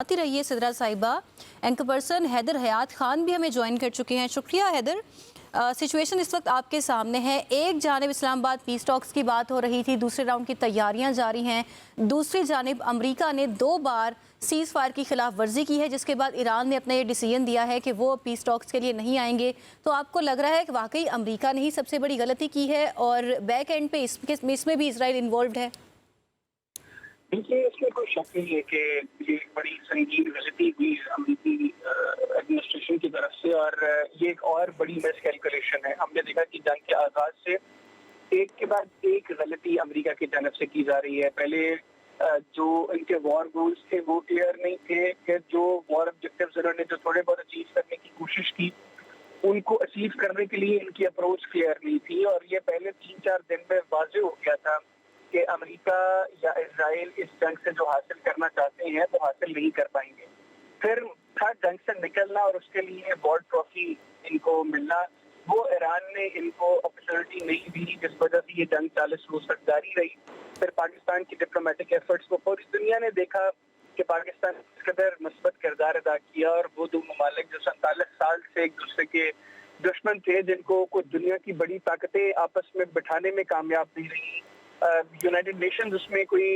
आती रहिए सिदरा साहिबा। एंकर पर्सन हैदर हयात खान भी हमें ज्वाइन कर चुके हैं। शुक्रिया हैदर। सिचुएशन इस वक्त आपके सामने है। एक जानिब इस्लामाबाद पीस टॉक्स की बात हो रही थी, दूसरे राउंड की तैयारियां जारी हैं। दूसरी जानिब अमेरिका ने 2 बार सीज़ फायर की खिलाफ वर्जी की है, जिसके बाद ईरान ने अपना ये डिसीजन दिया है कि वो पीस टॉक्स के लिए नहीं आएंगे। तो आपको लग रहा है कि वाकई अमेरिका ने ही सबसे बड़ी गलती की है और बैक एंड पे इसमें भी इसराइल इन्वॉल्व है? देखिए, इसमें कोई शक नहीं है कि ये एक बड़ी संगीन गलती हुई अमेरिकी एडमिनिस्ट्रेशन की तरफ से, और ये एक और बड़ी मिस कैलकुलेशन है। हमने देखा कि जंग के आगाज से एक के बाद एक गलती अमेरिका की तरफ से की जा रही है। पहले जो इनके वॉर गोल्स थे वो क्लियर नहीं थे, फिर जो वॉर ऑब्जेक्टिव्स उन्होंने जो थोड़े बहुत अचीव करने की कोशिश की उनको अचीव करने के लिए इनकी अप्रोच क्लियर नहीं थी, और ये पहले 3-4 दिन में वाज़ेह हो गया था कि अमेरिका या इजराइल इस जंग से जो हासिल करना चाहते हैं वो हासिल नहीं कर पाएंगे। फिर था जंग से निकलना और उसके लिए वॉर ट्रॉफी इनको मिलना। वो ईरान ने इनको अपॉर्चुनिटी नहीं दी, जिस वजह से ये जंग 40 रोज तक जारी रही। फिर पाकिस्तान की डिप्लोमेटिक एफर्ट्स को पूरी दुनिया ने देखा कि पाकिस्तान किस कदर मुस्बत किरदार अदा किया, और वो दो ममालिक जो 47 साल से एक दूसरे के दुश्मन थे, जिनको कुछ दुनिया की बड़ी ताकतें आपस में बिठाने में कामयाब नहीं रही, यूनाइटेड नेशंस उसमें कोई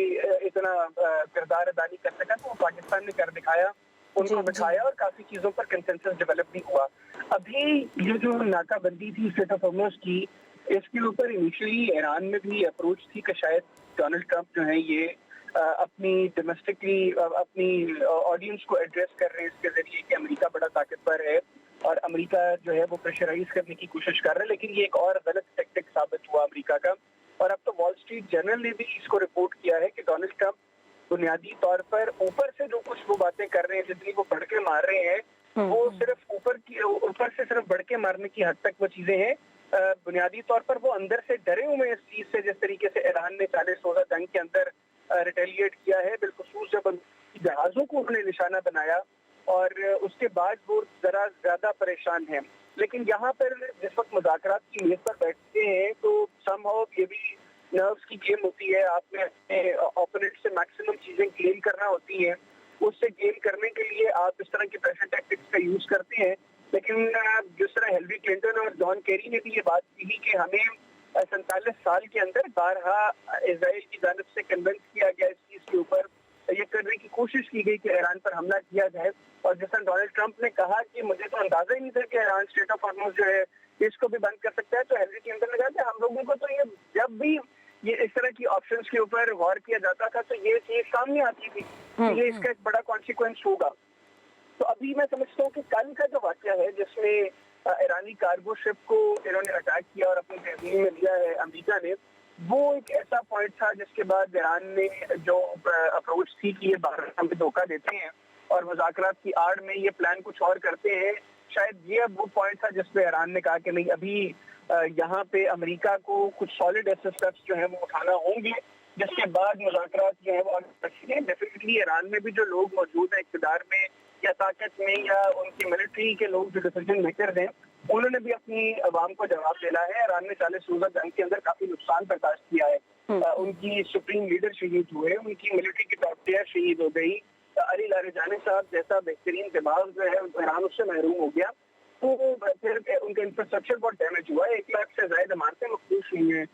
इतना किरदार अदा नहीं कर सका, तो पाकिस्तान ने कर दिखाया, उनको बिठाया और काफी चीजों पर कंसेंसस डेवलप भी हुआ। अभी ये जो नाकाबंदी थी स्ट्रेट ऑफ हॉर्मुज़ की, इसके ऊपर इनिशियली ईरान में भी अप्रोच थी कि शायद डोनाल्ड ट्रंप जो है ये अपनी डोमेस्टिकली अपनी ऑडियंस को एड्रेस कर रहे हैं इसके जरिए कि अमेरिका बड़ा ताकतवर है और अमेरिका जो है वो प्रेशराइज करने की कोशिश कर रहा है। लेकिन ये एक और गलत टैक्टिक साबित हुआ अमेरिका का, और अब तो वॉल स्ट्रीट जर्नल ने भी इसको रिपोर्ट किया है कि डोनाल्ड ट्रंप बुनियादी तौर पर ऊपर से जो कुछ वो बातें कर रहे हैं, जितनी वो बढ़ के मार रहे हैं, वो सिर्फ ऊपर से सिर्फ बढ़ के मारने की हद तक वो चीजें हैं। बुनियादी तौर पर वो अंदर से डरे हुए हैं इस चीज से, जिस तरीके से ईरान ने 40 रोजा जंग के अंदर रिटेलिएट किया है, बिलखुसूस जब जहाजों को उन्होंने निशाना बनाया, और उसके बाद वो जरा ज्यादा परेशान है। लेकिन यहाँ पर जिस वक्त मुज़ाकरात की मेज पर बैठते हैं तो समहाउ ये भी नर्व्स की गेम होती है। आपने अपने ओपोनेंट से मैक्सिमम चीजें गेन करना होती हैं, उससे गेन करने के लिए आप इस तरह के प्रेशर टैक्टिक्स का यूज करते हैं। लेकिन जिस तरह हिलरी क्लिंटन और जॉन केरी ने भी ये बात की कि हमें 47 साल के अंदर बारहा इजराइल की जानिब से कन्विंस किया गया, इस चीज के ऊपर ये करने की कोशिश की गई कि ईरान पर हमला किया जाए, और जिस तरह डोनाल्ड ट्रंप ने कहा कि मुझे तो अंदाजा ही नहीं था कि ईरान स्ट्रेट ऑफ हॉर्मुज़ जो है इसको भी बंद कर सकता है, तो हिलरी क्लिंटन ने कहा कि हम लोगों को तो ये जब भी ये इस तरह की ऑप्शंस के ऊपर गौर किया जाता था तो ये चीज सामने आती थी कि ये इसका एक बड़ा कॉन्सिक्वेंस होगा। तो अभी मैं समझता हूँ कि कल का जो वाकया है जिसमें ईरानी कार्गो शिप को इन्होंने अटैक किया और अपनी तहजीब में लिया है अमेरिका ने, वो एक ऐसा पॉइंट था जिसके बाद ईरान ने जो अप्रोच थी कि ये भारत हमें धोखा देते हैं और मुज़ाकरात की आड़ में ये प्लान कुछ और करते हैं, शायद ये अब वो पॉइंट था जिसपे ईरान ने कहा कि नहीं, अभी यहाँ पे अमेरिका को कुछ सॉलिड ऐसे स्टेप्स जो है वो उठाना होंगे, जिसके बाद मुज़ाकरात जो है वो आगे बढ़ेंगे। डेफिनेटली ईरान में भी जो लोग मौजूद हैं इक़्तिदार में या ताकत में, या उनकी मिलिट्री के लोग जो डिसीजन मेकर हैं, उन्होंने भी अपनी अवाम को जवाब देना है। ईरान ने 40 रोजा जंग के अंदर काफी नुकसान बर्दाश्त किया है। उनकी सुप्रीम लीडर शहीद हुए, उनकी मिलिट्री की टॉप टियर शहीद हो गई, अली लारेजानी साहब जैसा बेहतरीन दिमाग जो है ईरान उससे महरूम हो गया। तो फिर उनका इंफ्रास्ट्रक्चर बहुत डैमेज हुआ है, 1 लाख से ज्यादा इमारतें मखदूश हुई हैं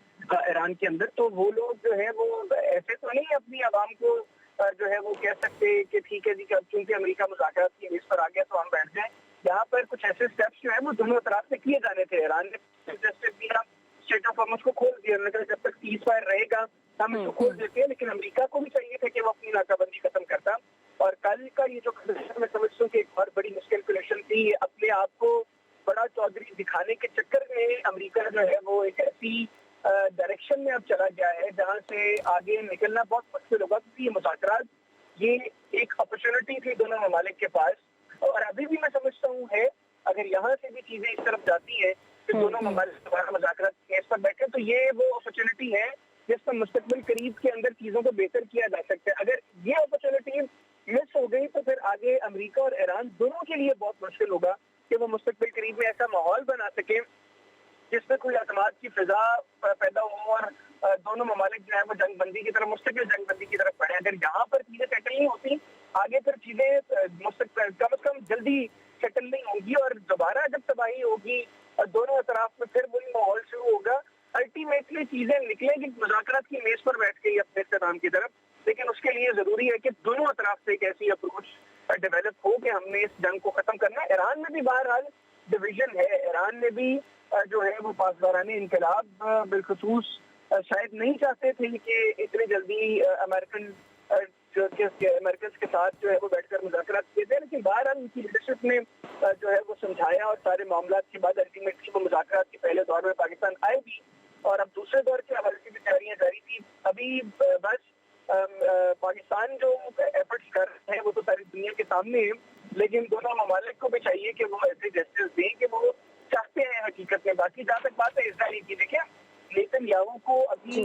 ईरान के अंदर। तो वो लोग जो है वो ऐसे तो नहीं अपनी आवाम को जो है वो कह सकते कि ठीक है जी, चूंकि अमेरिका मुज़ाकरात की मेज पर आ गया तो हम बैठ जाएं। यहाँ पर कुछ ऐसे स्टेप्स जो है वो दोनों तरफ से किए जाने थे। ईरान ने दिया, स्ट्रेट ऑफ हॉर्मुज़ को खोल दिया, उन्होंने कहा जब तक सीज़ फायर रहेगा हम इसको खोल देते हैं, लेकिन अमेरिका को भी चाहिए था कि वो अपनी नाकाबंदी खत्म करता। और कल का ये जो मैं समझता हूँ कि एक बहुत बड़ी मिसकैलकुलेशन थी, ये अपने आप को बड़ा चौधरी दिखाने के चक्कर में अमेरिका जो है वो एक ऐसी डायरेक्शन में अब चला गया है जहां से आगे निकलना बहुत मुश्किल होगा, क्योंकि ये मुज़ाकरात ये एक अपॉर्चुनिटी थी दोनों ममालिक के पास, और अभी भी मैं समझता हूँ है अगर यहाँ से भी चीजें इस तरफ जाती है कि दोनों ममालिक दोबारा मुज़ाकरात केस पर बैठे, तो ये वो अपॉर्चुनिटी है जिस पर मुस्तकबिल करीब के अंदर चीजों को बेहतर किया जा सकता है। अगर ये अपॉर्चुनिटी मिस हो गई तो फिर आगे अमेरिका और ईरान दोनों के लिए बहुत मुश्किल होगा कि वो मुस्तकबिल करीब में ऐसा माहौल बना सके जिसमें कोई अतमाद की फिजा पैदा हो और दोनों ममालिक जो है वो जंग बंदी की तरफ, मुस्तकिल जंग बंदी की तरफ बढ़े। अगर यहाँ पर चीजें सेटल नहीं होती, आगे फिर चीजें कम से कम जल्दी सेटल नहीं होंगी और दोबारा जब तबाही होगी दोनों तरफ में फिर वही माहौल शुरू होगा। अल्टीमेटली चीजें निकलेंगी मुज़ाकरात की मेज पर बैठ के अपने इख्तिताम की तरफ, लेकिन उसके लिए जरूरी है कि दोनों तरफ से एक ऐसी अप्रोच डेवलप हो कि हमने इस जंग को खत्म करना है। ईरान में भी बहरहाल डिवीजन है, ईरान में भी जो है वो पासदाराने इनकलाब बिलखसूस शायद नहीं चाहते थे कि इतनी जल्दी अमेरिकन के साथ जो है वो बैठकर मुज़ाकरात किए थे, लेकिन बहरहाल उनकी लीडरशिप ने जो है वो समझाया और सारे मामला के बाद अल्टीमेटली वो मुज़ाकरात के पहले दौर में पाकिस्तान आए भी और अब दूसरे दौर के हवाले से भी तैयारियां जारी थी। अभी बस पाकिस्तान जो एफर्ट्स कर रहे हैं वो तो सारी दुनिया के सामने है, लेकिन दोनों ममालिक को भी चाहिए कि वो ऐसे जस्टिस दें कि वो चाहते हैं हकीकत में। बाकी जहाँ तक बात है इसराइल की, देखिए नेतन्याहू को अभी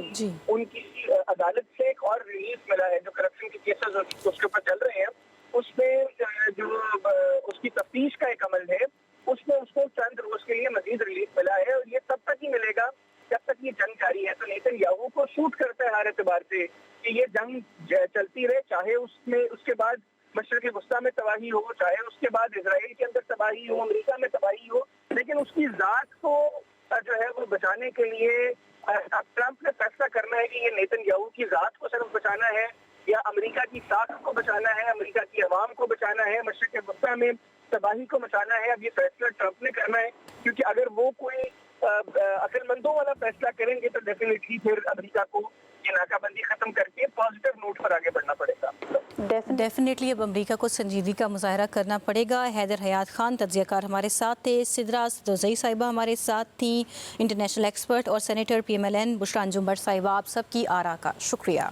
उनकी अदालत से एक और रिलीफ मिला है, जो करप्शन के केसेस उसके ऊपर चल रहे हैं उसमें जो उसकी तफ्तीश का एक अमल है उसमें उसको चंद रोज के लिए मजीद रिलीफ मिला है और ये तब तक ही मिलेगा जब तक ये जंग जारी है। तो नेतन्याहू को सूट करता है हर एतबार से कि ये जंग चलती रहे, चाहे उसमें उसके बाद मशरक़ वस्ता में तबाही हो, चाहे उसके बाद इजराइल के अंदर तबाही हो, अमेरिका में तबाही हो, लेकिन उसकी जात को जो है वो बचाने के लिए अब ट्रंप ने फैसला करना है कि ये नेतन्याहू की जात को सिर्फ बचाना है या अमेरिका की साख को बचाना है, अमेरिका की अवाम को बचाना है, मशरक़ वस्ता में तबाही को बचाना है। अब ये फैसला ट्रंप ने करना है, क्योंकि अगर वो कोई अक्लमंदों वाला फैसला करेंगे तो डेफिनेटली फिर अमेरिका को ये नाकाबंदी खत्म करके पॉजिटिव नोट पर आगे बढ़ना पड़ेगा। डेफिनेटली अब अमेरिका को संजीदगी का मुजाहरा करना पड़ेगा। हैदर हयात खान तज्ज़ियाकार हमारे साथ थे, सिद्रा सदोज़ई साहिबा हमारे साथ थी, इंटरनेशनल एक्सपर्ट और सेनेटर PMLN बुशरा अंजुम भट्ट साहिबा, आप सबकी आरा का शुक्रिया।